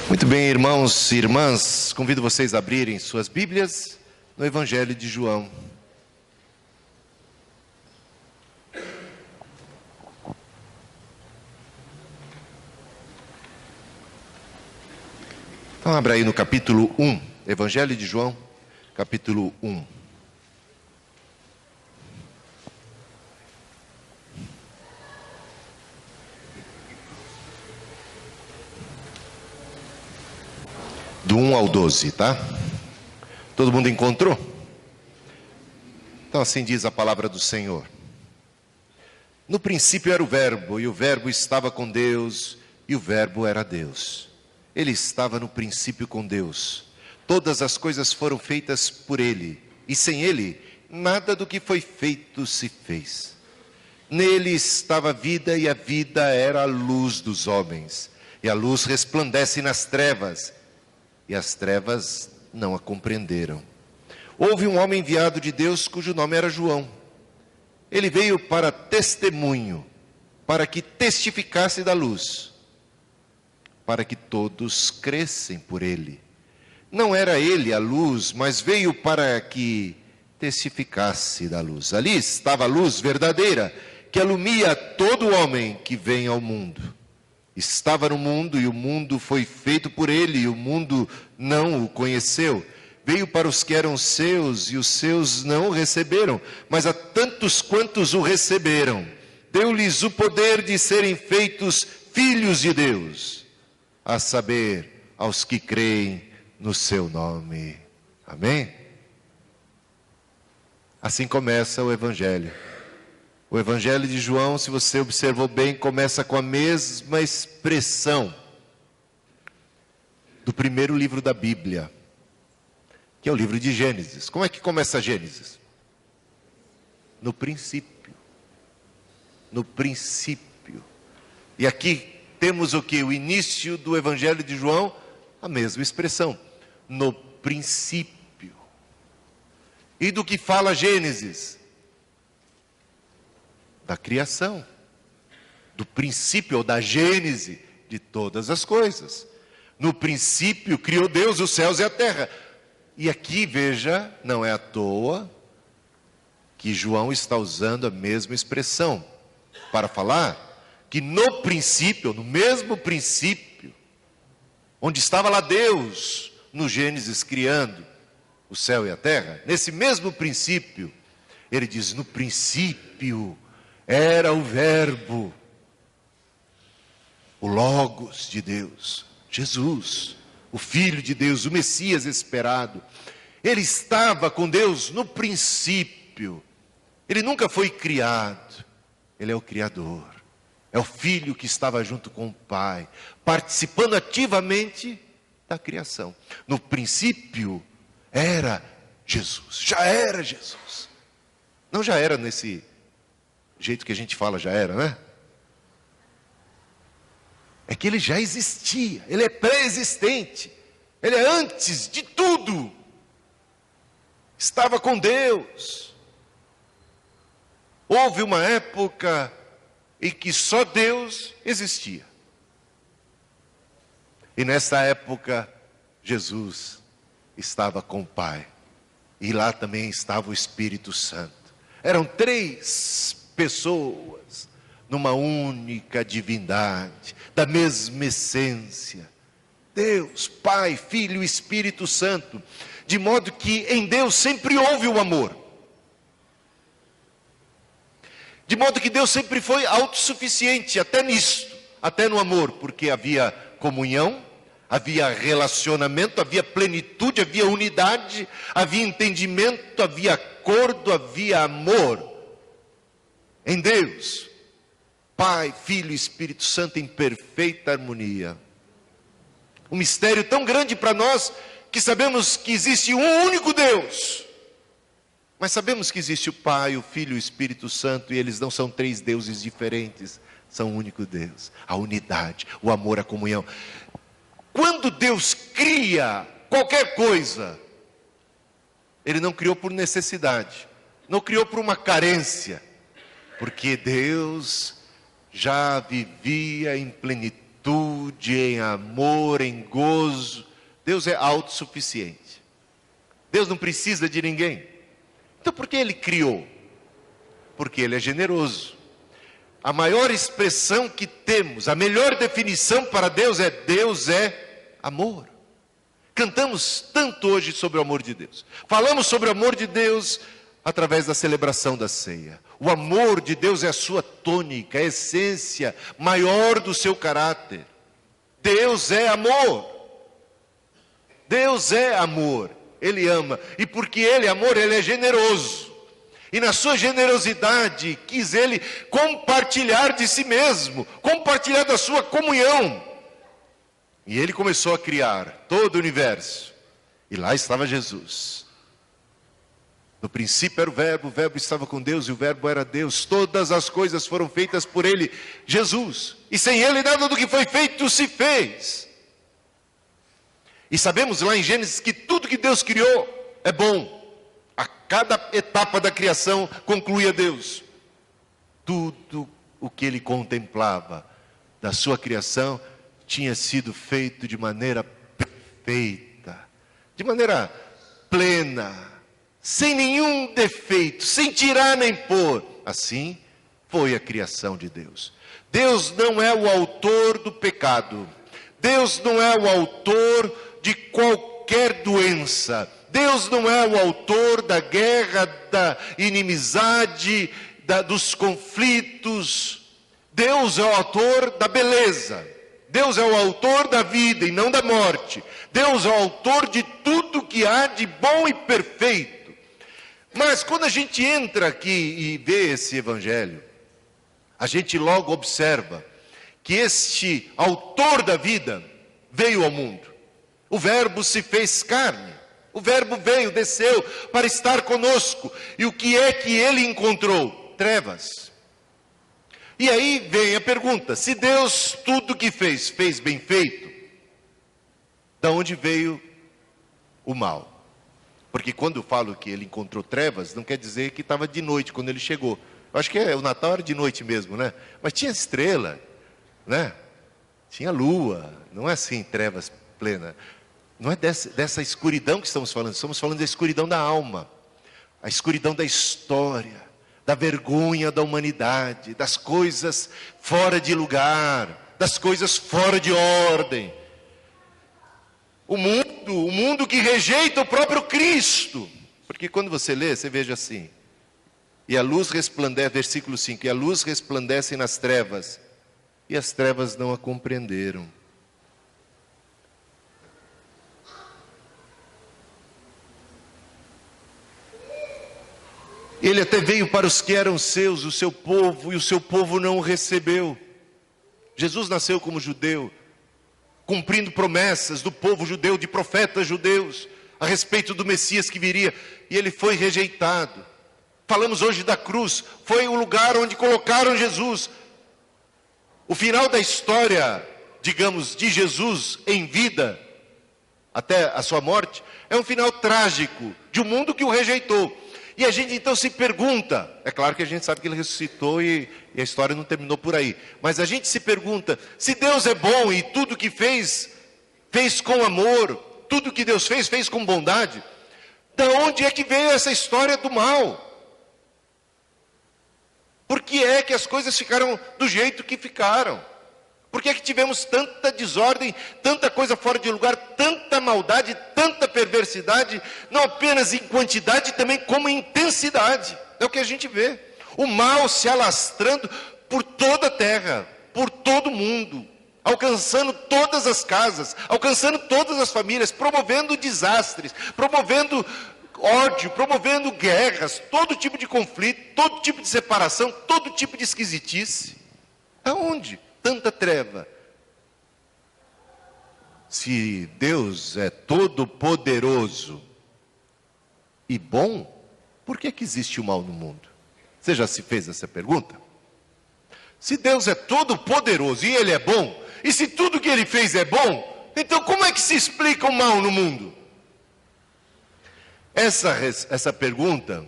Muito bem, irmãos e irmãs, convido vocês a abrirem suas Bíblias no Evangelho de João. Então abra aí no capítulo 1, Evangelho de João, capítulo 1. Do 1 ao 12, tá? Todo mundo encontrou? Então assim diz a palavra do Senhor. No princípio era o Verbo, e o Verbo estava com Deus, e o Verbo era Deus. Ele estava no princípio com Deus. Todas as coisas foram feitas por Ele, e sem Ele, nada do que foi feito se fez. Nele estava a vida, e a vida era a luz dos homens. E a luz resplandece nas trevas, e as trevas não a compreenderam. Houve um homem enviado de Deus, cujo nome era João. Ele veio para testemunho, para que testificasse da luz, para que todos crescem por ele. Não era ele a luz, mas veio para que testificasse da luz. Ali estava a luz verdadeira, que alumia todo homem que vem ao mundo. Estava no mundo, e o mundo foi feito por ele, e o mundo não o conheceu. Veio para os que eram seus, e os seus não o receberam. Mas a tantos quantos o receberam, deu-lhes o poder de serem feitos filhos de Deus, a saber, aos que creem no seu nome. Amém? Assim começa o Evangelho. O Evangelho de João, se você observou bem, começa com a mesma expressão do primeiro livro da Bíblia, que é o livro de Gênesis. Como é que começa Gênesis? No princípio. No princípio. E aqui temos o que? O início do Evangelho de João, a mesma expressão. No princípio. E do que fala Gênesis? Da criação, do princípio ou da gênese de todas as coisas. No princípio criou Deus os céus e a terra. E aqui, veja, não é à toa que João está usando a mesma expressão para falar que no princípio, no mesmo princípio, onde estava lá Deus, no Gênesis criando o céu e a terra, nesse mesmo princípio, ele diz, no princípio era o Verbo, o Logos de Deus, Jesus, o Filho de Deus, o Messias esperado. Ele estava com Deus no princípio. Ele nunca foi criado. Ele é o Criador. É o Filho que estava junto com o Pai, participando ativamente da criação. No princípio era Jesus. Já era Jesus. Não já era nesse jeito que a gente fala, já era, né? É que ele já existia, ele é pré-existente, ele é antes de tudo, estava com Deus. Houve uma época em que só Deus existia, e nessa época Jesus estava com o Pai, e lá também estava o Espírito Santo. Eram três pessoas numa única divindade, da mesma essência, Deus, Pai, Filho e Espírito Santo, de modo que em Deus sempre houve o amor, de modo que Deus sempre foi autossuficiente, até nisto, até no amor, porque havia comunhão, havia relacionamento, havia plenitude, havia unidade, havia entendimento, havia acordo, havia amor. Em Deus, Pai, Filho e Espírito Santo em perfeita harmonia. Um mistério tão grande para nós, que sabemos que existe um único Deus. Mas sabemos que existe o Pai, o Filho e o Espírito Santo, e eles não são três deuses diferentes, são um único Deus. A unidade, o amor, a comunhão. Quando Deus cria qualquer coisa, Ele não criou por necessidade, não criou por uma carência, porque Deus já vivia em plenitude virtude, em amor, em gozo. Deus é autossuficiente. Deus não precisa de ninguém. Então por que Ele criou? Porque Ele é generoso. A maior expressão que temos, a melhor definição para Deus é amor. Cantamos tanto hoje sobre o amor de Deus. Falamos sobre o amor de Deus através da celebração da ceia. O amor de Deus é a sua tônica, a essência maior do seu caráter. Deus é amor. Deus é amor. Ele ama. E porque Ele é amor, Ele é generoso. E na sua generosidade, quis Ele compartilhar de si mesmo, compartilhar da sua comunhão. E Ele começou a criar todo o universo. E lá estava Jesus. No princípio era o Verbo estava com Deus e o Verbo era Deus. Todas as coisas foram feitas por Ele, Jesus. E sem Ele nada do que foi feito se fez. E sabemos lá em Gênesis que tudo que Deus criou é bom. A cada etapa da criação concluía Deus. Tudo o que Ele contemplava da sua criação tinha sido feito de maneira perfeita, de maneira plena, sem nenhum defeito, sem tirar nem pôr. Assim foi a criação de Deus. Deus não é o autor do pecado. Deus não é o autor de qualquer doença. Deus não é o autor da guerra, da inimizade, dos conflitos. Deus é o autor da beleza. Deus é o autor da vida e não da morte. Deus é o autor de tudo que há de bom e perfeito. Mas quando a gente entra aqui e vê esse evangelho, a gente logo observa que este autor da vida veio ao mundo. O Verbo se fez carne. O Verbo veio, desceu para estar conosco. E o que é que Ele encontrou? Trevas. E aí vem a pergunta, se Deus tudo que fez bem feito, de onde veio o mal? Porque quando eu falo que Ele encontrou trevas, não quer dizer que estava de noite quando Ele chegou. Eu acho que o Natal era de noite mesmo, né? Mas tinha estrela, né? Tinha lua, não é assim, trevas plena. Não é dessa escuridão que estamos falando da escuridão da alma, a escuridão da história, da vergonha da humanidade, das coisas fora de lugar, das coisas fora de ordem. O mundo que rejeita o próprio Cristo. Porque quando você lê, você veja assim, e a luz resplandece, versículo 5, e a luz resplandece nas trevas, e as trevas não a compreenderam. Ele até veio para os que eram seus, o seu povo, e o seu povo não o recebeu. Jesus nasceu como judeu, cumprindo promessas do povo judeu, de profetas judeus, a respeito do Messias que viria, e ele foi rejeitado. Falamos hoje da cruz, foi o lugar onde colocaram Jesus. O final da história, digamos, de Jesus em vida, até a sua morte, é um final trágico, de um mundo que o rejeitou. E a gente então se pergunta, é claro que a gente sabe que ele ressuscitou e a história não terminou por aí, mas a gente se pergunta, se Deus é bom e tudo que fez com amor, tudo que Deus fez com bondade, da onde é que veio essa história do mal? Por que é que as coisas ficaram do jeito que ficaram? Por que é que tivemos tanta desordem, tanta coisa fora de lugar, tanta maldade, tanta perversidade, não apenas em quantidade, também como em intensidade? É o que a gente vê. O mal se alastrando por toda a terra, por todo o mundo, alcançando todas as casas, alcançando todas as famílias, promovendo desastres, promovendo ódio, promovendo guerras, todo tipo de conflito, todo tipo de separação, todo tipo de esquisitice. Aonde? Tanta treva. Se Deus é todo poderoso e bom, por que existe o mal no mundo? Você já se fez essa pergunta? Se Deus é todo poderoso e Ele é bom, e se tudo que Ele fez é bom, então como é que se explica o mal no mundo? Essa pergunta,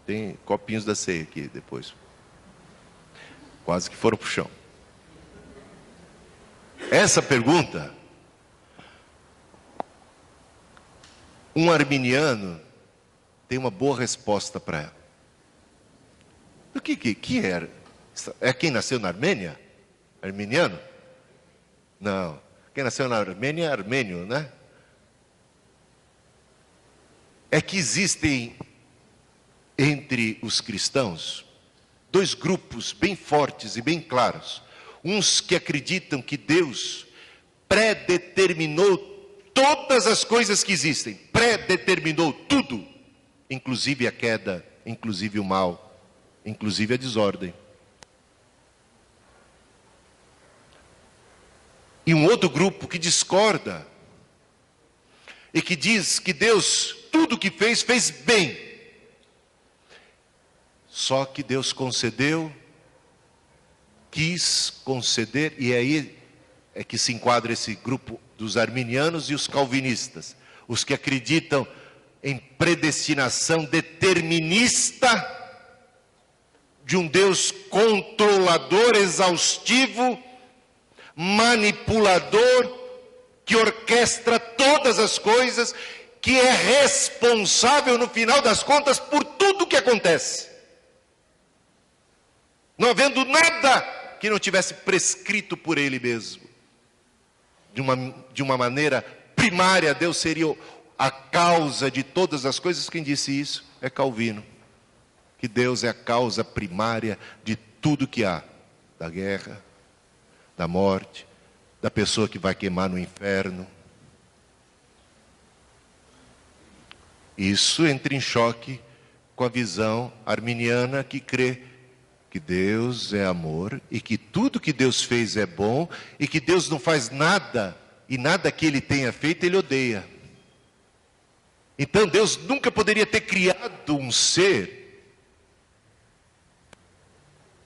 tem copinhos da ceia aqui depois. Quase que foram para o chão. Essa pergunta, um arminiano tem uma boa resposta para ela. O que era? É quem nasceu na Armênia? Arminiano? Não. Quem nasceu na Armênia é armênio, né? É que existem entre os cristãos dois grupos bem fortes e bem claros. Uns que acreditam que Deus predeterminou todas as coisas que existem, predeterminou tudo, inclusive a queda, inclusive o mal, inclusive a desordem. E um outro grupo que discorda e que diz que Deus, tudo que fez, fez bem. Só que Deus concedeu, quis conceder, e aí é que se enquadra esse grupo dos arminianos e os calvinistas, os que acreditam em predestinação determinista de um Deus controlador, exaustivo, manipulador, que orquestra todas as coisas, que é responsável no final das contas por tudo que acontece. Não havendo nada que não tivesse prescrito por Ele mesmo. De uma maneira primária, Deus seria a causa de todas as coisas. Quem disse isso é Calvino. Que Deus é a causa primária de tudo que há. Da guerra, da morte, da pessoa que vai queimar no inferno. Isso entra em choque com a visão arminiana que crê que Deus é amor e que tudo que Deus fez é bom e que Deus não faz nada e nada que Ele tenha feito Ele odeia. Então Deus nunca poderia ter criado um ser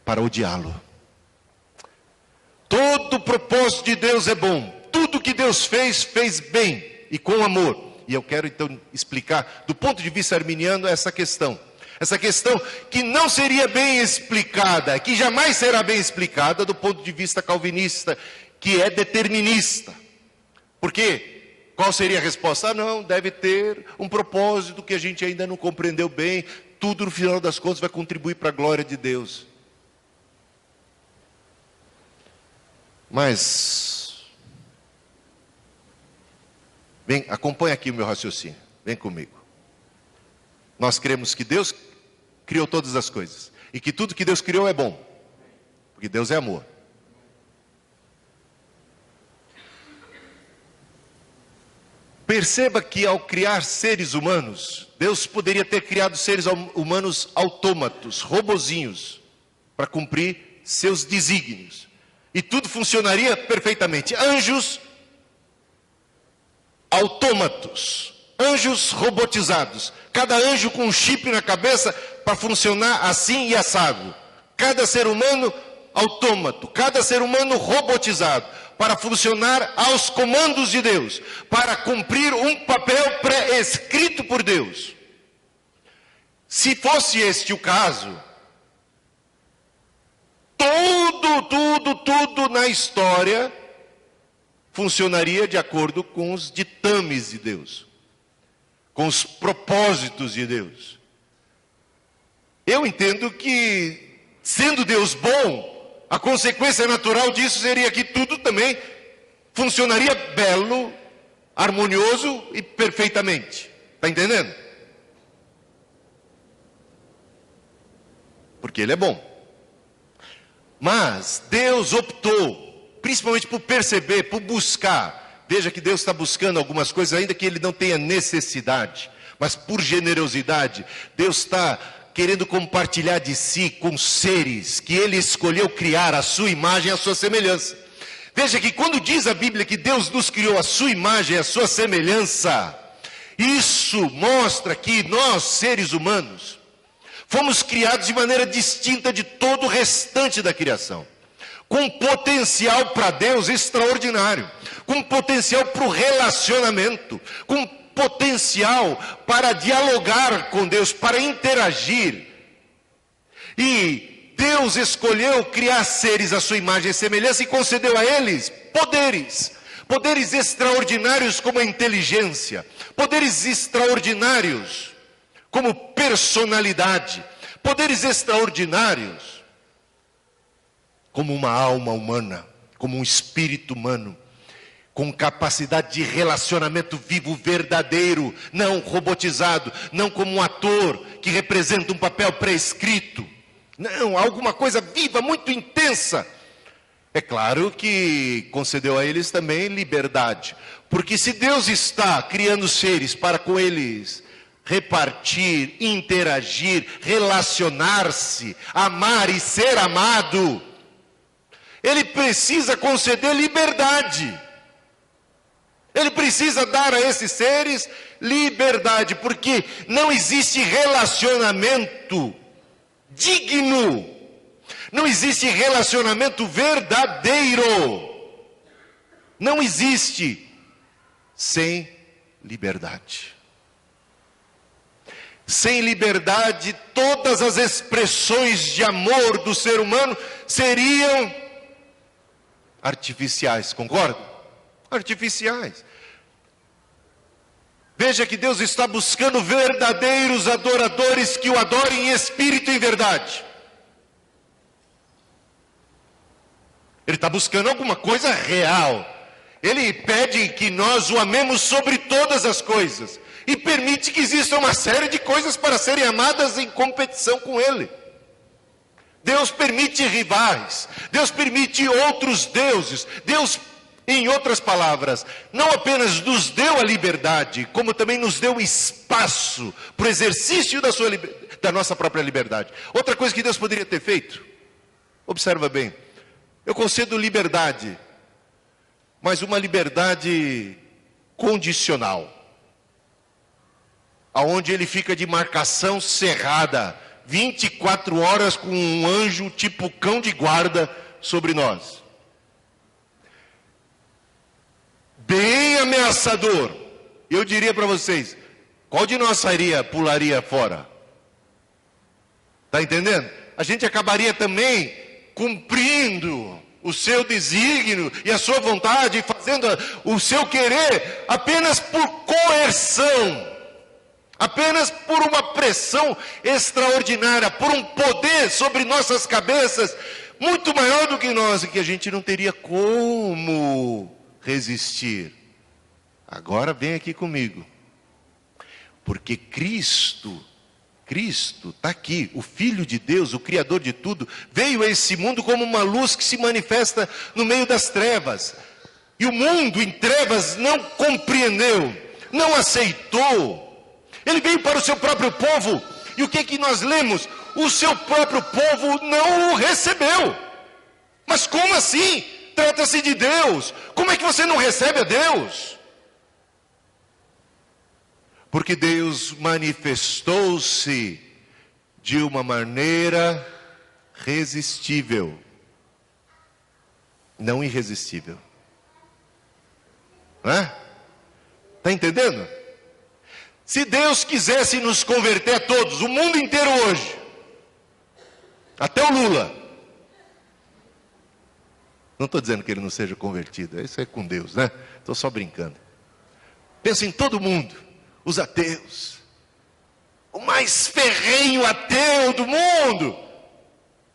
para odiá-lo. Todo o propósito de Deus é bom. Tudo que Deus fez, fez bem e com amor. E eu quero então explicar, do ponto de vista arminiano, essa questão. Essa questão que não seria bem explicada, que jamais será bem explicada do ponto de vista calvinista, que é determinista. Por quê? Qual seria a resposta? Ah, não, deve ter um propósito que a gente ainda não compreendeu bem. Tudo no final das contas vai contribuir para a glória de Deus. Mas, vem, acompanha aqui o meu raciocínio, vem comigo. Nós cremos que Deus criou todas as coisas, e que tudo que Deus criou é bom, porque Deus é amor. Perceba que ao criar seres humanos, Deus poderia ter criado seres humanos autômatos, robozinhos, para cumprir seus desígnios. E tudo funcionaria perfeitamente. Anjos autômatos, anjos robotizados. Cada anjo com um chip na cabeça para funcionar assim e assado. Cada ser humano autômato, cada ser humano robotizado, para funcionar aos comandos de Deus, para cumprir um papel pré-escrito por Deus. Se fosse este o caso, tudo na história funcionaria de acordo com os ditames de Deus, com os propósitos de Deus. Eu entendo que, sendo Deus bom, a consequência natural disso seria que tudo também funcionaria belo, harmonioso e perfeitamente. Está entendendo? Porque Ele é bom. Mas Deus optou, principalmente por perceber, por buscar. Veja que Deus está buscando algumas coisas, ainda que Ele não tenha necessidade. Mas por generosidade, Deus está querendo compartilhar de si com seres que Ele escolheu criar a sua imagem e a sua semelhança. Veja que quando diz a Bíblia que Deus nos criou a sua imagem e a sua semelhança, isso mostra que nós, seres humanos, fomos criados de maneira distinta de todo o restante da criação. Com potencial para Deus extraordinário. Com potencial para o relacionamento. Com potencial para dialogar com Deus, para interagir. E Deus escolheu criar seres à sua imagem e semelhança e concedeu a eles poderes. Poderes extraordinários como a inteligência. Poderes extraordinários como personalidade. Poderes extraordinários como uma alma humana, como um espírito humano, com capacidade de relacionamento vivo, verdadeiro, não robotizado, não como um ator que representa um papel pré-escrito. Não, alguma coisa viva, muito intensa. É claro que concedeu a eles também liberdade. Porque se Deus está criando seres para com eles repartir, interagir, relacionar-se, amar e ser amado, Ele precisa conceder liberdade. Ele precisa dar a esses seres liberdade, porque não existe relacionamento digno, não existe relacionamento verdadeiro, não existe sem liberdade. Sem liberdade, todas as expressões de amor do ser humano seriam artificiais, concorda? Artificiais. Veja que Deus está buscando verdadeiros adoradores que o adorem em espírito e em verdade. Ele está buscando alguma coisa real. Ele pede que nós o amemos sobre todas as coisas. E permite que exista uma série de coisas para serem amadas em competição com Ele. Deus permite rivais. Deus permite outros deuses. Deus, em outras palavras, não apenas nos deu a liberdade, como também nos deu espaço para o exercício da nossa própria liberdade. Outra coisa que Deus poderia ter feito, observa bem, eu concedo liberdade, mas uma liberdade condicional, aonde Ele fica de marcação cerrada, 24 horas com um anjo tipo cão de guarda sobre nós. Bem ameaçador. Eu diria para vocês, qual de nós pularia fora? Está entendendo? A gente acabaria também cumprindo o seu desígnio e a sua vontade, fazendo o seu querer apenas por coerção, apenas por uma pressão extraordinária, por um poder sobre nossas cabeças muito maior do que nós, e que a gente não teria como resistir. Agora vem aqui comigo, porque Cristo está aqui, o Filho de Deus, o Criador de tudo, veio a esse mundo como uma luz que se manifesta no meio das trevas, e o mundo em trevas não compreendeu, não aceitou. Ele veio para o seu próprio povo, e o que nós lemos? O seu próprio povo não o recebeu. Mas como assim? Trata-se de Deus. Como é que você não recebe a Deus? Porque Deus manifestou-se de uma maneira resistível, não irresistível. Não é? Está entendendo? Se Deus quisesse nos converter a todos, o mundo inteiro hoje, até o Lula, não estou dizendo que ele não seja convertido, isso é com Deus, né? Estou só brincando. Pensa em todo mundo, os ateus, o mais ferrenho ateu do mundo.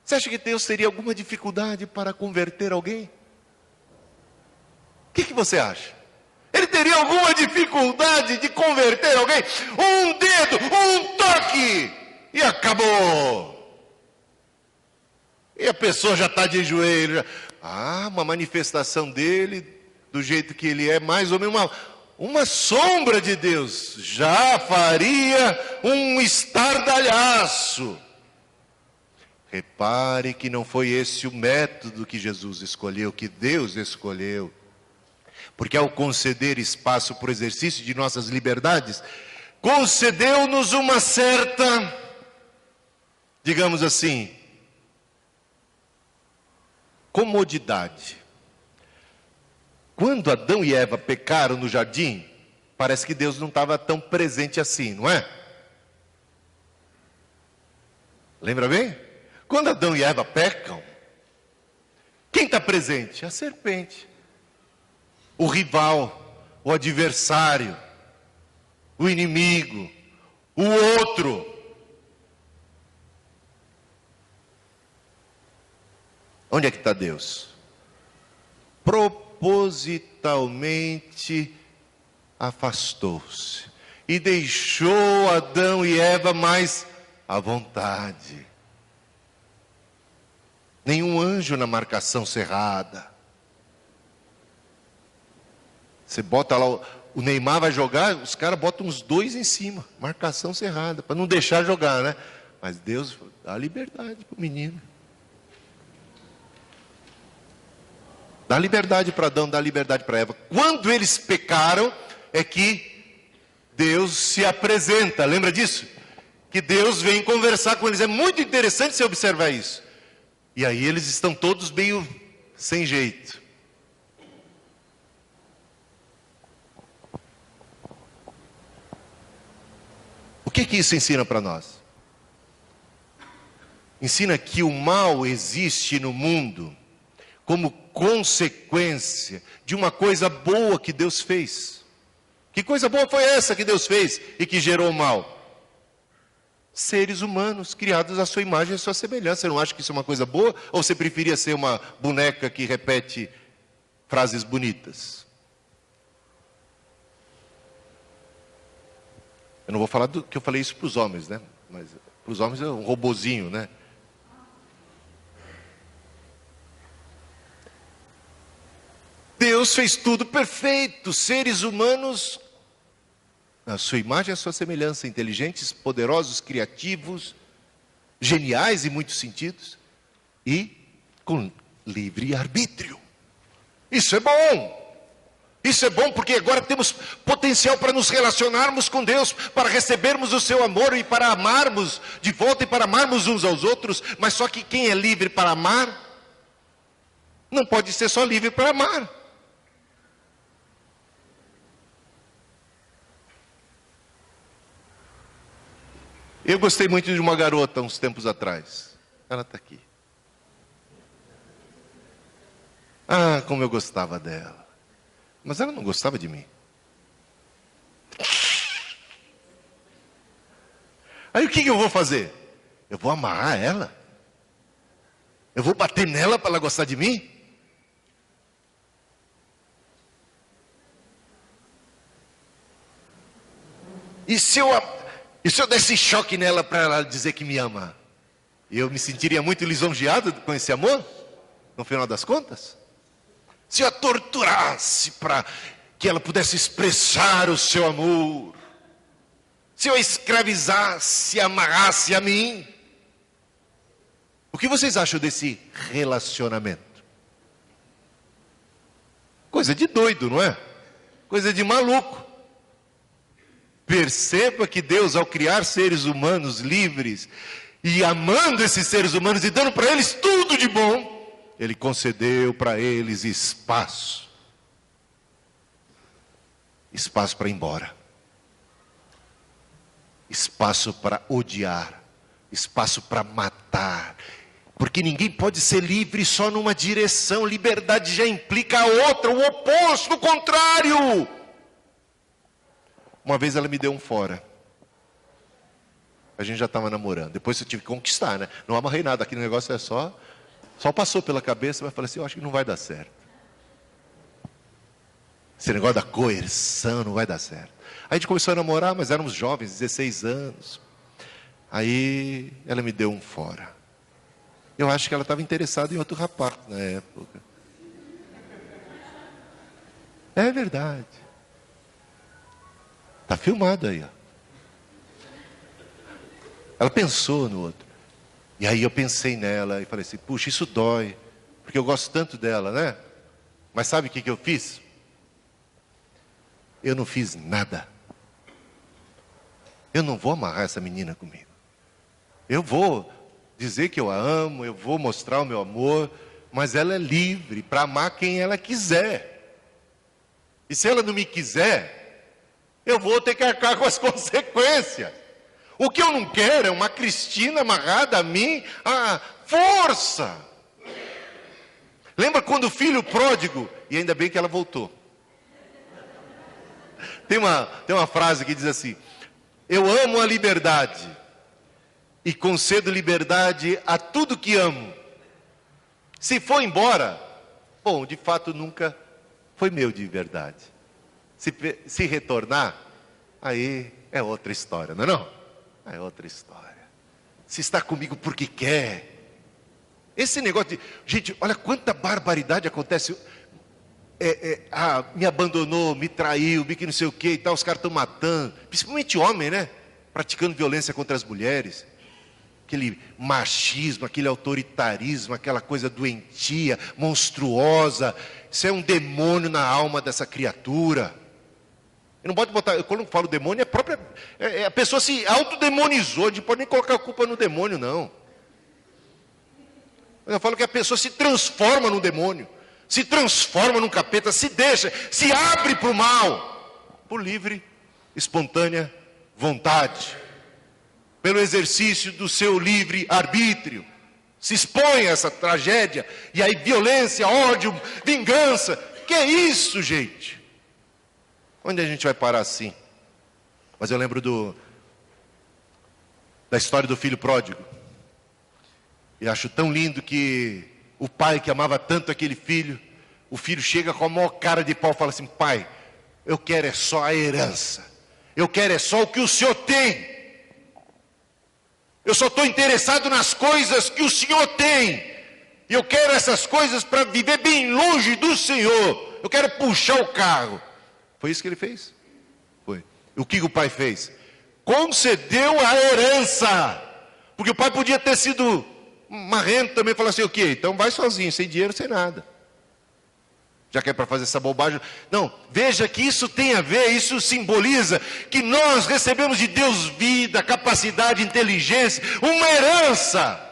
Você acha que Deus teria alguma dificuldade para converter alguém? O que você acha? Ele teria alguma dificuldade de converter alguém? Um dedo, um toque, e acabou. E a pessoa já está de joelho. Uma manifestação dele, do jeito que ele é, mais ou menos uma sombra de Deus, já faria um estardalhaço. Repare que não foi esse o método que Jesus escolheu, que Deus escolheu. Porque ao conceder espaço para o exercício de nossas liberdades, concedeu-nos uma certa, digamos assim, comodidade. Quando Adão e Eva pecaram no jardim, parece que Deus não estava tão presente assim, não é? Lembra bem? Quando Adão e Eva pecam, quem está presente? A serpente. O rival, o adversário, o inimigo, o outro. Onde é que está Deus? Propositalmente afastou-se e deixou Adão e Eva mais à vontade. Nenhum anjo na marcação cerrada. Você bota lá, o Neymar vai jogar, os caras botam uns 2 em cima, marcação cerrada, para não deixar jogar, né? Mas Deus dá liberdade para o menino. Dá liberdade para Adão, dá liberdade para Eva. Quando eles pecaram, é que Deus se apresenta. Lembra disso? Que Deus vem conversar com eles. É muito interessante você observar isso. E aí eles estão todos meio sem jeito. O que isso ensina para nós? Ensina que o mal existe no mundo como consequência de uma coisa boa que Deus fez. Que coisa boa foi essa que Deus fez e que gerou o mal? Seres humanos criados à sua imagem e à sua semelhança. Você não acha que isso é uma coisa boa? Ou você preferia ser uma boneca que repete frases bonitas? Eu não vou falar que eu falei isso para os homens, né? Mas para os homens é um robozinho, né? Deus fez tudo perfeito, seres humanos, a sua imagem e a sua semelhança, inteligentes, poderosos, criativos, geniais em muitos sentidos, e com livre arbítrio. Isso é bom! Isso é bom porque agora temos potencial para nos relacionarmos com Deus, para recebermos o seu amor e para amarmos de volta e para amarmos uns aos outros, mas só que quem é livre para amar, não pode ser só livre para amar. Eu gostei muito de uma garota uns tempos atrás. Ela está aqui. Ah, como eu gostava dela. Mas ela não gostava de mim. Aí o que eu vou fazer? Eu vou amarrar ela? Eu vou bater nela para ela gostar de mim? E se eu desse choque nela para ela dizer que me ama? Eu me sentiria muito lisonjeado com esse amor? No final das contas? Se eu a torturasse para que ela pudesse expressar o seu amor? Se eu a escravizasse, amarrasse a mim? O que vocês acham desse relacionamento? Coisa de doido, não é? Coisa de maluco. Perceba que Deus, ao criar seres humanos livres, e amando esses seres humanos e dando para eles tudo de bom, Ele concedeu para eles espaço. Espaço para ir embora. Espaço para odiar. Espaço para matar. Porque ninguém pode ser livre só numa direção. Liberdade já implica a outra, o oposto, o contrário. Uma vez ela me deu um fora. A gente já estava namorando. Depois eu tive que conquistar, né? Não amarrei nada. Aqui no negócio é só passou pela cabeça, mas falei assim, eu acho que não vai dar certo. Esse negócio da coerção não vai dar certo. Aí a gente começou a namorar, mas éramos jovens, 16 anos. Aí ela me deu um fora. Eu acho que ela estava interessada em outro rapaz na época. É verdade. Está filmado aí, ó. Ela pensou no outro. E aí eu pensei nela e falei assim, puxa, isso dói. Porque eu gosto tanto dela, né? Mas sabe o que eu fiz? Eu não fiz nada. Eu não vou amarrar essa menina comigo. Eu vou dizer que eu a amo, eu vou mostrar o meu amor, mas ela é livre para amar quem ela quiser. E se ela não me quiser, eu vou ter que arcar com as consequências. O que eu não quero é uma Cristina amarrada a mim, à força. Lembra quando o filho pródigo, e ainda bem que ela voltou. Tem uma frase que diz assim: eu amo a liberdade e concedo liberdade a tudo que amo. Se for embora, bom, de fato nunca foi meu de verdade. Se retornar, aí é outra história, não é não? É outra história. Se está comigo porque quer. Esse negócio de... Gente, olha quanta barbaridade acontece. Me abandonou, me traiu, me que não sei o que e tal. Os caras estão matando. Principalmente homem, né? Praticando violência contra as mulheres. Aquele machismo, aquele autoritarismo, aquela coisa doentia, monstruosa. Isso é um demônio na alma dessa criatura. Eu não pode botar, quando eu falo demônio, a pessoa se autodemonizou, a gente não pode nem colocar a culpa no demônio, não. Eu falo que a pessoa se transforma no demônio, se transforma num capeta, se deixa, se abre para o mal, por livre, espontânea vontade, pelo exercício do seu livre arbítrio, se expõe a essa tragédia, e aí violência, ódio, vingança. Que é isso, gente? Onde a gente vai parar assim? Mas eu lembro da história do filho pródigo. E acho tão lindo que o pai que amava tanto aquele filho, o filho chega com a maior cara de pau e fala assim: pai, eu quero é só a herança. Eu quero é só o que o senhor tem. Eu só estou interessado nas coisas que o senhor tem. E eu quero essas coisas para viver bem longe do senhor. Eu quero puxar o carro. Foi isso que ele fez? Foi. O que o pai fez? Concedeu a herança. Porque o pai podia ter sido marrento também, falar assim: o quê? Então vai sozinho, sem dinheiro, sem nada. Já que é para fazer essa bobagem. Não, veja que isso tem a ver, isso simboliza que nós recebemos de Deus vida, capacidade, inteligência, uma herança.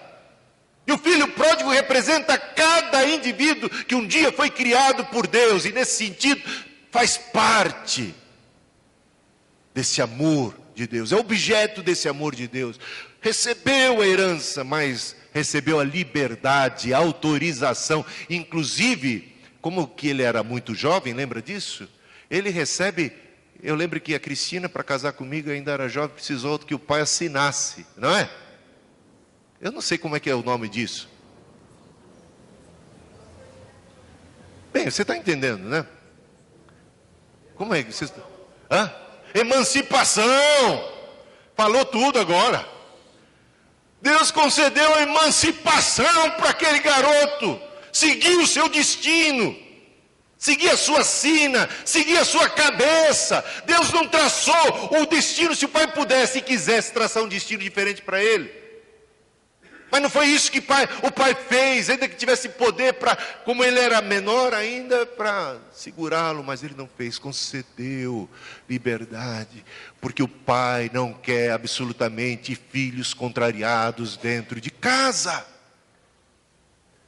E o filho pródigo representa cada indivíduo que um dia foi criado por Deus, e nesse sentido faz parte desse amor de Deus, é objeto desse amor de Deus. Recebeu a herança, mas recebeu a liberdade, a autorização. Inclusive, como que ele era muito jovem, lembra disso? Ele recebe, eu lembro que a Cristina, para casar comigo, ainda era jovem, precisou que o pai assinasse, não é? Eu não sei como é que é o nome disso. Bem, você está entendendo, né? Como é que vocês... Emancipação! Falou tudo agora. Deus concedeu a emancipação para aquele garoto. Seguir o seu destino. Seguir a sua sina. Seguir a sua cabeça. Deus não traçou o destino. Se o pai pudesse e quisesse traçar um destino diferente para ele. Mas não foi isso que o pai fez, ainda que tivesse poder para, como ele era menor ainda, para segurá-lo, mas ele não fez, concedeu liberdade, porque o pai não quer absolutamente filhos contrariados dentro de casa.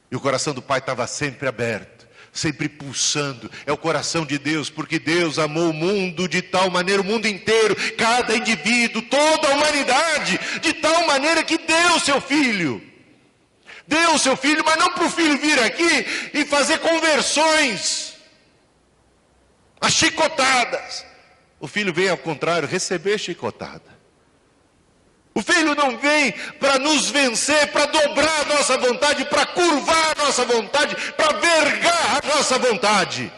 E o coração do pai estava sempre aberto, sempre pulsando. É o coração de Deus, porque Deus amou o mundo de tal maneira, o mundo inteiro, cada indivíduo, toda a humanidade, de tal maneira que deu o seu filho. Deu o seu filho, mas não para o filho vir aqui e fazer conversões, as chicotadas. O filho veio ao contrário, receber chicotada. O filho não vem para nos vencer, para dobrar a nossa vontade, para curvar a nossa vontade, para vergar a nossa vontade.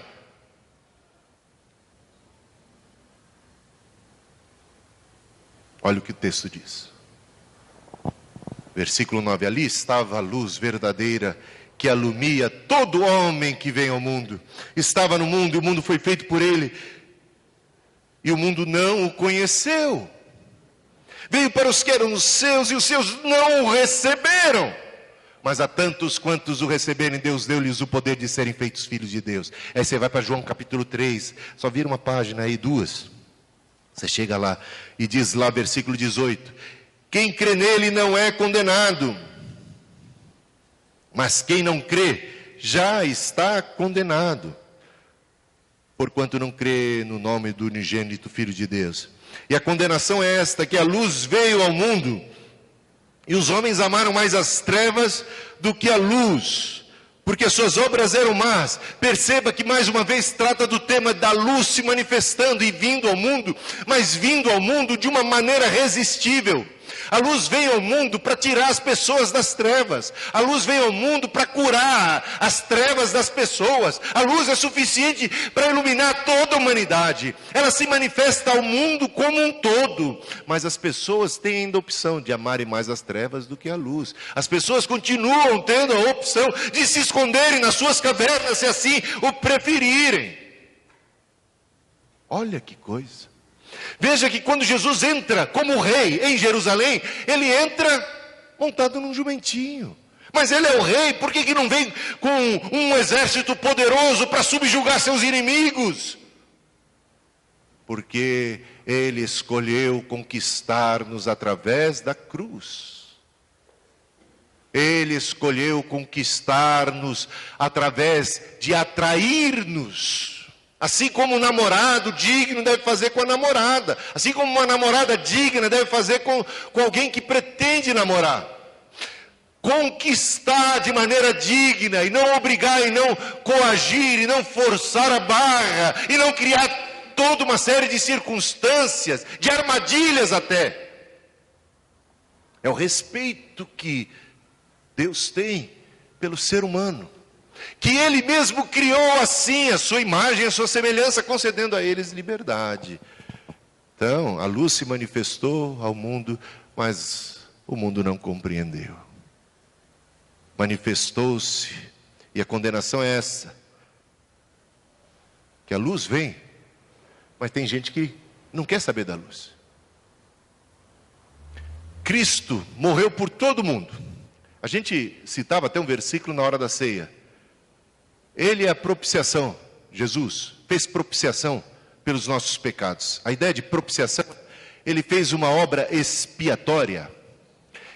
Olha o que o texto diz. Versículo 9. Ali estava a luz verdadeira que alumia todo homem que vem ao mundo. Estava no mundo e o mundo foi feito por ele. E o mundo não o conheceu. Veio para os que eram os seus e os seus não o receberam. Mas a tantos quantos o receberem, Deus deu-lhes o poder de serem feitos filhos de Deus. Aí você vai para João capítulo 3. Só vira uma página aí, duas. Você chega lá e diz lá, versículo 18. Quem crê nele não é condenado. Mas quem não crê já está condenado. porquanto não crê no nome do unigênito Filho de Deus. E a condenação é esta, que a luz veio ao mundo, e os homens amaram mais as trevas do que a luz, porque suas obras eram más. Perceba que mais uma vez trata do tema da luz se manifestando e vindo ao mundo, mas vindo ao mundo de uma maneira irresistível. A luz veio ao mundo para tirar as pessoas das trevas. A luz veio ao mundo para curar as trevas das pessoas. A luz é suficiente para iluminar toda a humanidade. Ela se manifesta ao mundo como um todo. Mas as pessoas têm ainda a opção de amarem mais as trevas do que a luz. As pessoas continuam tendo a opção de se esconderem nas suas cavernas, se assim o preferirem. Olha que coisa. Veja que quando Jesus entra como rei em Jerusalém, ele entra montado num jumentinho. Mas ele é o rei, por que não vem com um exército poderoso para subjugar seus inimigos? Porque ele escolheu conquistar-nos através da cruz. Ele escolheu conquistar-nos através de atrair-nos. Assim como um namorado digno deve fazer com a namorada. Assim como uma namorada digna deve fazer com alguém que pretende namorar. Conquistar de maneira digna, e não obrigar, e não coagir, e não forçar a barra, e não criar toda uma série de circunstâncias, de armadilhas até. É o respeito que Deus tem pelo ser humano, que Ele mesmo criou assim, a sua imagem, a sua semelhança, concedendo a eles liberdade. Então, a luz se manifestou ao mundo, mas o mundo não compreendeu. Manifestou-se, e a condenação é essa, que a luz vem, mas tem gente que não quer saber da luz. Cristo morreu por todo mundo. A gente citava até um versículo na hora da ceia. Ele é a propiciação, Jesus fez propiciação pelos nossos pecados. A ideia de propiciação, ele fez uma obra expiatória.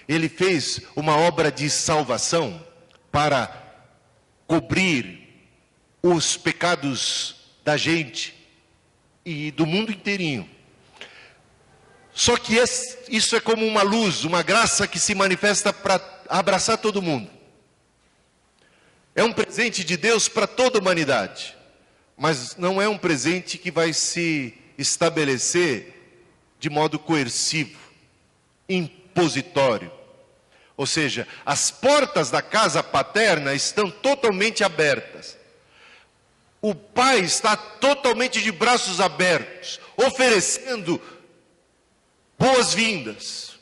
Ele fez uma obra de salvação para cobrir os pecados da gente e do mundo inteirinho. Só que isso é como uma luz, uma graça que se manifesta para abraçar todo mundo. É um presente de Deus para toda a humanidade, mas não é um presente que vai se estabelecer de modo coercivo, impositório. Ou seja, as portas da casa paterna estão totalmente abertas. O pai está totalmente de braços abertos, oferecendo boas-vindas,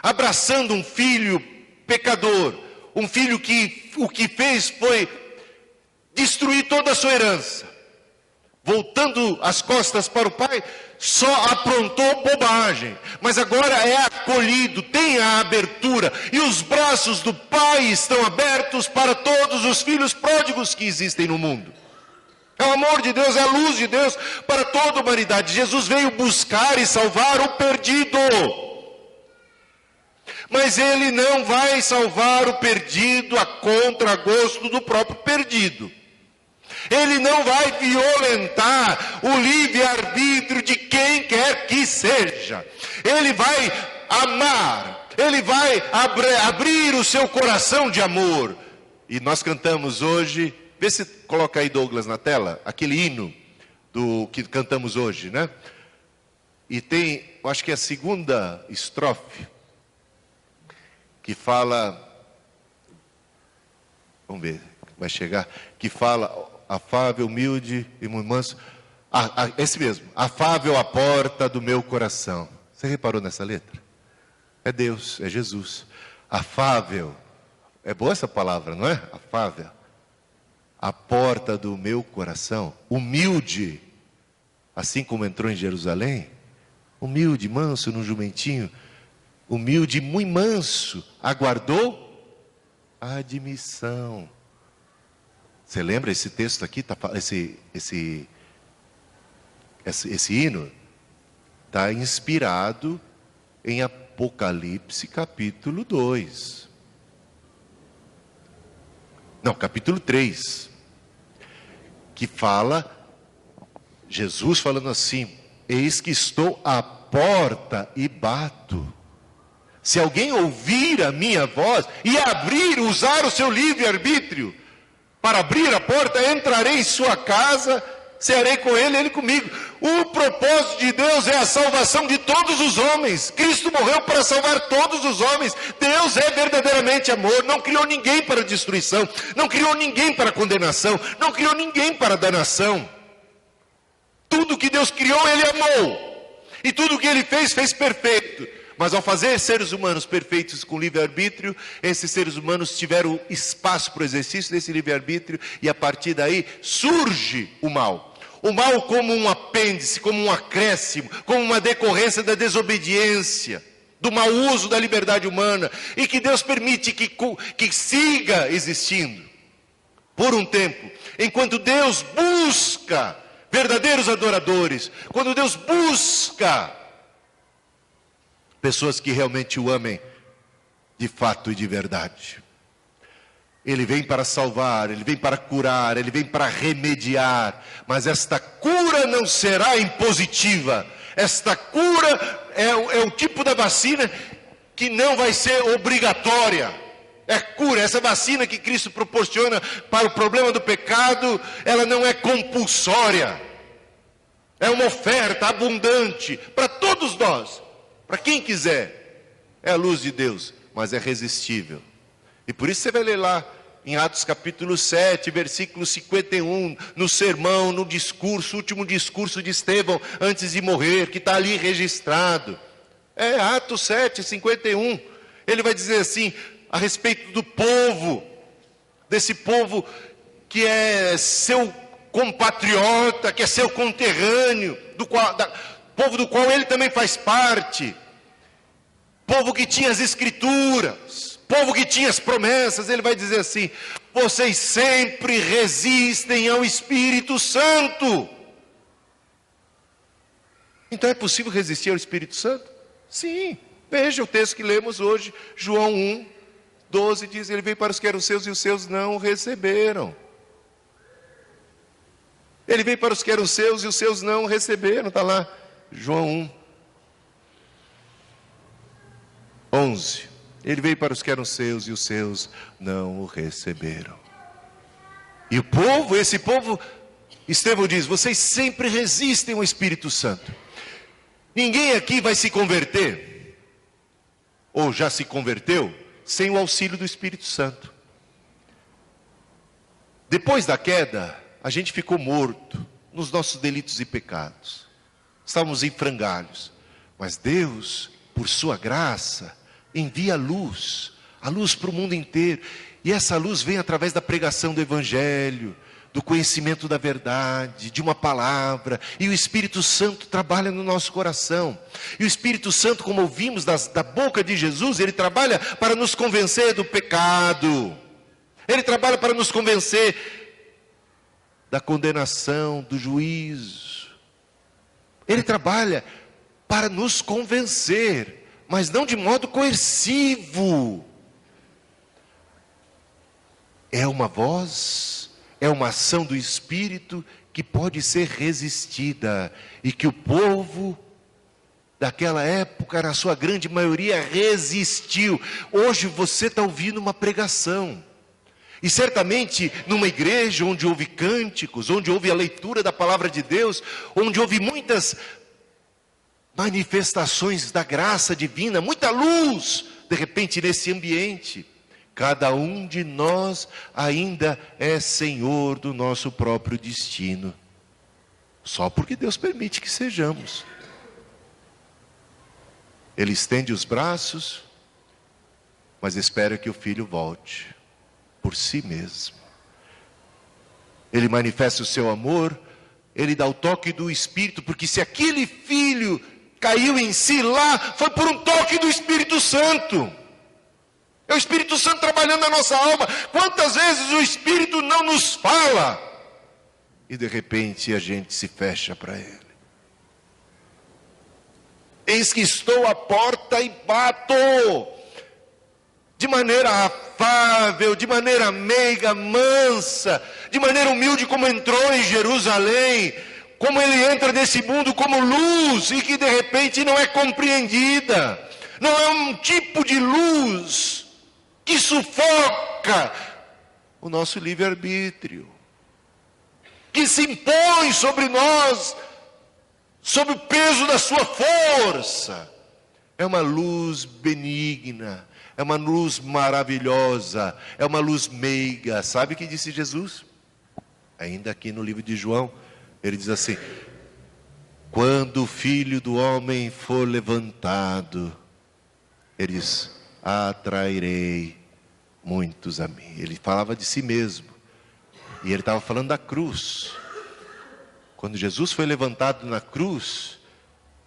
abraçando um filho pecador, um filho que o que fez foi destruir toda a sua herança. Voltando as costas para o pai, só aprontou bobagem, mas agora é acolhido, tem a abertura, e os braços do pai estão abertos para todos os filhos pródigos que existem no mundo. É o amor de Deus, é a luz de Deus para toda a humanidade. Jesus veio buscar e salvar o perdido. Mas ele não vai salvar o perdido a contragosto do próprio perdido. Ele não vai violentar o livre-arbítrio de quem quer que seja. Ele vai amar, ele vai abrir o seu coração de amor. E nós cantamos hoje, vê se coloca aí, Douglas, na tela, aquele hino do que cantamos hoje, né? E tem, eu acho que é a segunda estrofe, que fala, vamos ver, vai chegar, que fala, afável, humilde e muito manso, esse mesmo, afável a porta do meu coração. Você reparou nessa letra? É Deus, é Jesus. Afável, é boa essa palavra, não é? Afável. A porta do meu coração, humilde, assim como entrou em Jerusalém, humilde, manso, num jumentinho, humilde, muito manso, aguardou a admissão. Você lembra esse texto aqui? Esse hino está inspirado em Apocalipse capítulo 2. Não, capítulo 3. Que fala Jesus falando assim: eis que estou à porta e bato. Se alguém ouvir a minha voz e abrir, usar o seu livre-arbítrio para abrir a porta, entrarei em sua casa, cearei com ele, ele comigo. O propósito de Deus é a salvação de todos os homens. Cristo morreu para salvar todos os homens. Deus é verdadeiramente amor. Não criou ninguém para destruição, não criou ninguém para condenação, não criou ninguém para danação. Tudo que Deus criou, Ele amou. E tudo que Ele fez, fez perfeito. Mas ao fazer seres humanos perfeitos com livre-arbítrio, esses seres humanos tiveram espaço para o exercício desse livre-arbítrio, e a partir daí surge o mal. O mal como um apêndice, como um acréscimo, como uma decorrência da desobediência, do mau uso da liberdade humana, e que Deus permite que siga existindo por um tempo, enquanto Deus busca verdadeiros adoradores, quando Deus busca pessoas que realmente o amem de fato e de verdade. Ele vem para salvar, Ele vem para curar, Ele vem para remediar, mas esta cura não será impositiva. Esta cura é o tipo da vacina que não vai ser obrigatória. É cura, essa vacina que Cristo proporciona para o problema do pecado, ela não é compulsória. É uma oferta abundante para todos nós, para quem quiser. É a luz de Deus, mas é resistível. E por isso você vai ler lá em Atos capítulo 7, versículo 51, no sermão, no discurso, último discurso de Estevão antes de morrer, que está ali registrado. É Atos 7, 51. Ele vai dizer assim, a respeito do povo, desse povo que é seu compatriota, que é seu conterrâneo, povo do qual ele também faz parte, povo que tinha as escrituras, povo que tinha as promessas. Ele vai dizer assim: vocês sempre resistem ao Espírito Santo. Então é possível resistir ao Espírito Santo? Sim, veja o texto que lemos hoje, João 1, 12 diz: ele veio para os que eram seus e os seus não o receberam. Ele veio para os que eram seus e os seus não o receberam, está lá, João 1, 11. Ele veio para os que eram seus e os seus não o receberam. E o povo, esse povo, Estevão diz: vocês sempre resistem ao Espírito Santo. Ninguém aqui vai se converter, ou já se converteu, sem o auxílio do Espírito Santo. Depois da queda, a gente ficou morto nos nossos delitos e pecados. Estávamos em frangalhos. Mas Deus, por sua graça, envia a luz para o mundo inteiro. E essa luz vem através da pregação do Evangelho, do conhecimento da verdade, de uma palavra. E o Espírito Santo trabalha no nosso coração. E o Espírito Santo, como ouvimos da boca de Jesus, ele trabalha para nos convencer do pecado. Ele trabalha para nos convencer da condenação, do juízo. Ele trabalha para nos convencer, mas não de modo coercivo. É uma voz, é uma ação do Espírito que pode ser resistida, e que o povo daquela época, na sua grande maioria, resistiu. Hoje você está ouvindo uma pregação, e certamente numa igreja onde houve cânticos, onde houve a leitura da palavra de Deus, onde houve muitas manifestações da graça divina, muita luz, de repente nesse ambiente, cada um de nós ainda é senhor do nosso próprio destino, só porque Deus permite que sejamos. Ele estende os braços, mas espera que o filho volte por si mesmo. Ele manifesta o seu amor, ele dá o toque do Espírito, porque se aquele filho caiu em si lá, foi por um toque do Espírito Santo. É o Espírito Santo trabalhando na nossa alma. Quantas vezes o Espírito não nos fala, e de repente a gente se fecha para Ele. Eis que estou à porta e bato. De maneira afável, de maneira meiga, mansa, de maneira humilde, como entrou em Jerusalém, como ele entra nesse mundo como luz e que de repente não é compreendida. Não é um tipo de luz que sufoca o nosso livre-arbítrio, que se impõe sobre nós, sob o peso da sua força. É uma luz benigna, é uma luz maravilhosa, é uma luz meiga. Sabe o que disse Jesus? Ainda aqui no livro de João, ele diz assim: quando o Filho do Homem for levantado, ele diz, atrairei muitos a mim. Ele falava de si mesmo, e ele estava falando da cruz. Quando Jesus foi levantado na cruz,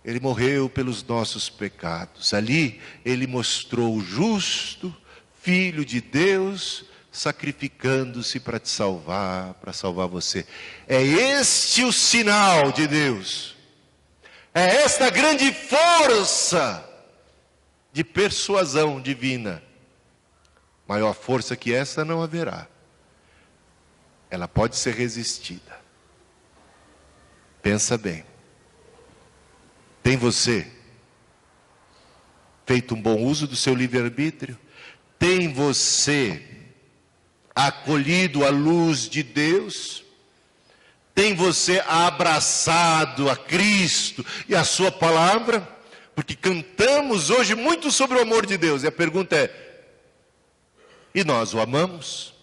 ele morreu pelos nossos pecados. Ali ele mostrou o justo Filho de Deus sacrificando-se para te salvar, para salvar você. É este o sinal de Deus. É esta grande força de persuasão divina. Maior força que essa não haverá. Ela pode ser resistida. Pensa bem. Tem você feito um bom uso do seu livre-arbítrio? Tem você acolhido a luz de Deus? Tem você abraçado a Cristo e a sua palavra? Porque cantamos hoje muito sobre o amor de Deus. E a pergunta é, e nós o amamos?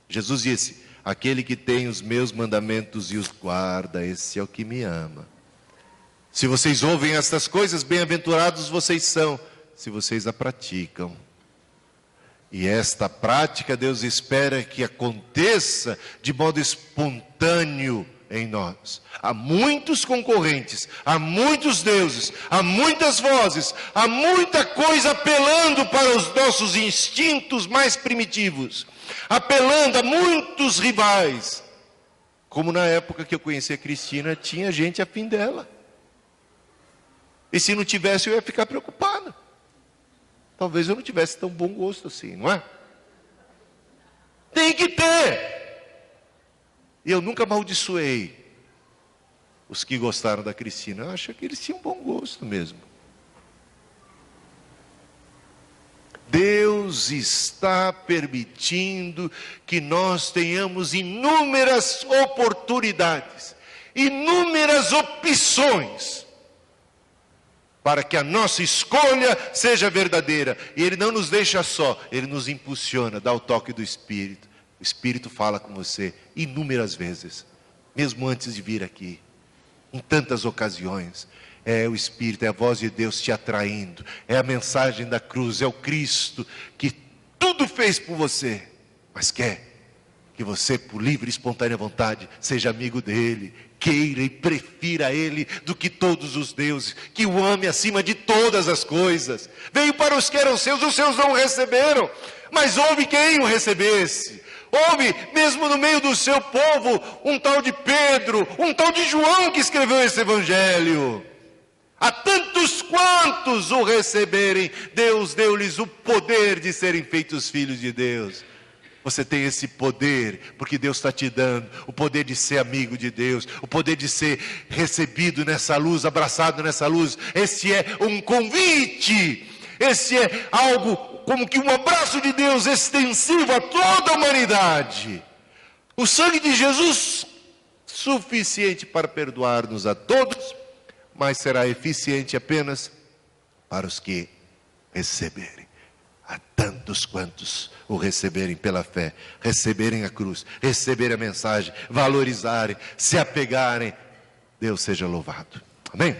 Jesus disse, aquele que tem os meus mandamentos e os guarda, esse é o que me ama. Se vocês ouvem estas coisas, bem-aventurados vocês são, se vocês a praticam. E esta prática Deus espera que aconteça de modo espontâneo em nós. Há muitos concorrentes, há muitos deuses, há muitas vozes, há muita coisa apelando para os nossos instintos mais primitivos, apelando a muitos rivais. Como na época que eu conheci a Cristina, tinha gente afim dela. E se não tivesse, eu ia ficar preocupado. Talvez eu não tivesse tão bom gosto assim, não é? Tem que ter. E eu nunca amaldiçoei os que gostaram da Cristina. Eu acho que eles tinham bom gosto mesmo. Deus está permitindo que nós tenhamos inúmeras oportunidades, inúmeras opções, para que a nossa escolha seja verdadeira. E Ele não nos deixa só, Ele nos impulsiona, dá o toque do Espírito. O Espírito fala com você inúmeras vezes, mesmo antes de vir aqui, em tantas ocasiões. É o Espírito, é a voz de Deus te atraindo, é a mensagem da cruz, é o Cristo que tudo fez por você, mas quer que você, por livre e espontânea vontade, seja amigo dele, queira e prefira ele do que todos os deuses, que o ame acima de todas as coisas. Veio para os que eram seus, os seus não o receberam, mas houve quem o recebesse. Houve, mesmo no meio do seu povo, um tal de Pedro, um tal de João que escreveu esse evangelho. A tantos quantos o receberem, Deus deu-lhes o poder de serem feitos filhos de Deus. Você tem esse poder, porque Deus está te dando o poder de ser amigo de Deus, o poder de ser recebido nessa luz, abraçado nessa luz. Esse é um convite, esse é algo como que um abraço de Deus extensivo a toda a humanidade. O sangue de Jesus, suficiente para perdoar-nos a todos, mas será eficiente apenas para os que receberem. A tantos quantos o receberem pela fé, receberem a cruz, receberem a mensagem, valorizarem, se apegarem, Deus seja louvado. Amém?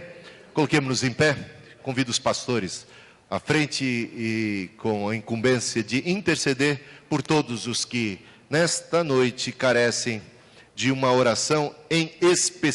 Coloquemos-nos em pé, convido os pastores à frente e com a incumbência de interceder por todos os que nesta noite carecem de uma oração em especial.